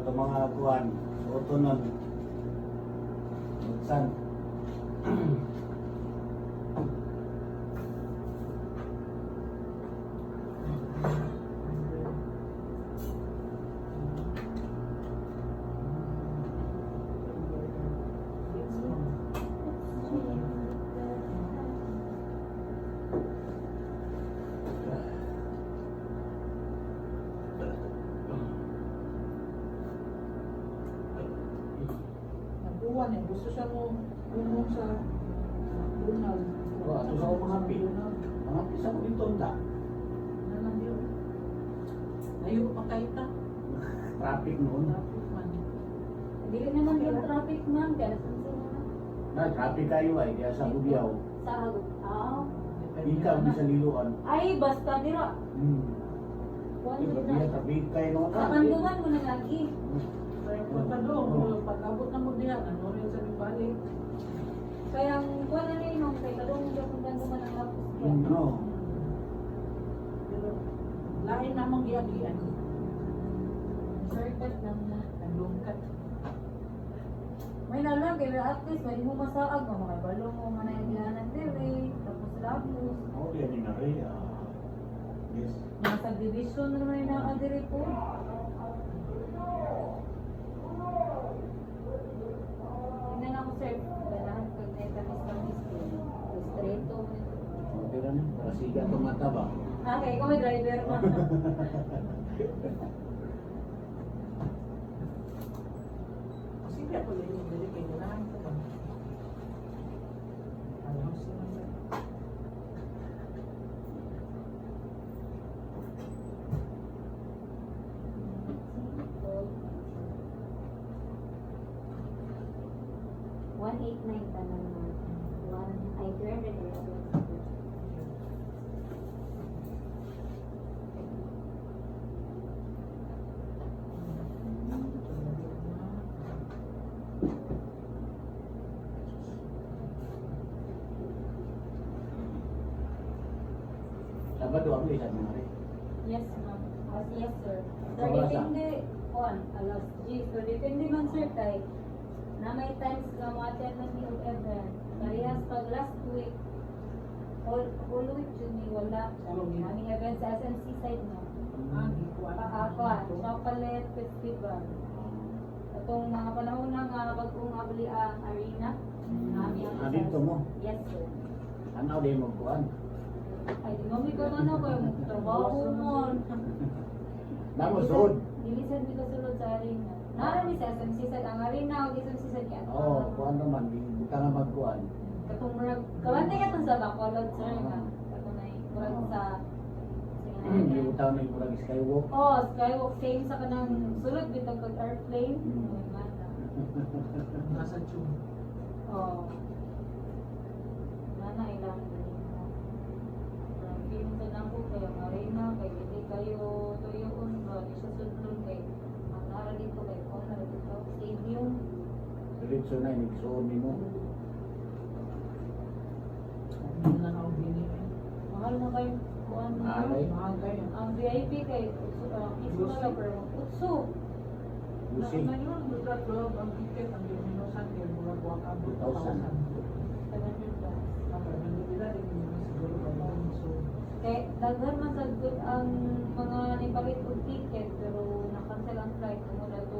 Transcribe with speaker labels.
Speaker 1: ito mga kuhan. Auto nun. Buksan.
Speaker 2: Nakuha niya. Gusto siya mo umong sa bunal.
Speaker 1: Ato sa mga pin. Mga pisa ko dito ta.
Speaker 2: Nalang yun. Ayaw pa kayo ta.
Speaker 1: Traffic noon.
Speaker 2: Tapos man.
Speaker 3: Hindi naman yung traffic man, kaya
Speaker 1: Na traffic kayo ay kaya sa Bugiaw.
Speaker 3: sa hagot.
Speaker 1: Ikaw di sa Liloan.
Speaker 3: Ay, basta dira. Kuwan mo
Speaker 1: Iba
Speaker 3: na.
Speaker 1: traffic kayo no.
Speaker 3: Sa kanduman mo na lagi.
Speaker 2: Punta doon. Pag-abot na mo diyan. Ano rin sa balik.
Speaker 3: Kaya ang kuwan na rin nung kay kadong yung kung kanduman ang lapos niya.
Speaker 1: No.
Speaker 2: Pero lain namang giyagian.
Speaker 3: Shortcut lang na.
Speaker 2: Nalungkat.
Speaker 3: May nalang, kaya at least pwede mo masaag mo. Makabalo mo nga na yung dihanan dire. Tapos lapos.
Speaker 1: Oh, yan ni Nari. Yes.
Speaker 3: Nasa division na naman yung nakadiri po. Tingnan ako sir. Ganahan pag naitamis-tamis ko. Estreto.
Speaker 1: Okay na ni. Para siga itong mata ba?
Speaker 3: Okay, ikaw may driver mo.
Speaker 2: Sige ako lang yung balik kayo. Ganahan ko ba? Alam siya na.
Speaker 3: One eight nine tanan mo. One, ay 311.
Speaker 1: Sabado ang isa ni Nari.
Speaker 3: Yes, ma'am. Yes, sir. Sir,
Speaker 1: Sa oras,
Speaker 3: depende on alas G. So, depende man, sir, kay na may times ka ma-attend na ni event. Parehas pag last week, whole week yun ni wala. Aming event sa SMC side mo. Paakwan, chocolate festival. Itong mga panahon na nga bagong abli ang arena. Aming ang
Speaker 1: Dito mo.
Speaker 3: Yes, sir.
Speaker 1: Ano din mo kuhan?
Speaker 3: Ay, di mo ka ano ko yung trabaho mo.
Speaker 1: Namo sud.
Speaker 3: Dilisan mi kasulod sa arena. Nara ni sa SMC side ang arena o SMC side kaya.
Speaker 1: Oh, kuhan naman buta na magkuhan.
Speaker 3: Katong murag kawante ka tong sa Bacolod sir nga. Katong nay murag sa
Speaker 1: Yung utaw na yung murag skywalk.
Speaker 3: Oh, skywalk same sa kanang sulod bitag kag airplane. Ay, mata.
Speaker 2: Nasa tune.
Speaker 3: Oh. Nana ilang feeling sa nako kaya ang arena kay hindi kayo tuyoon ba di siya sudlon kay ang nara dito kay kung na dito stadium.
Speaker 1: Diretso na yung nagsuon mo.
Speaker 2: Hindi na ako bini.
Speaker 3: Mahal na kayo kuan
Speaker 1: Mahal kayo?
Speaker 2: Mahal kayo.
Speaker 3: ang VIP kay ismo na pero utso.
Speaker 1: Lucy.
Speaker 2: Ngayon, buta club, ang ticket, ang luminosan, kaya mula buwak ang
Speaker 1: 2,000.
Speaker 3: 700 plus.
Speaker 2: Kapag nandila, hindi mo siguro ba lang. So,
Speaker 3: Kay daghan man sa good ang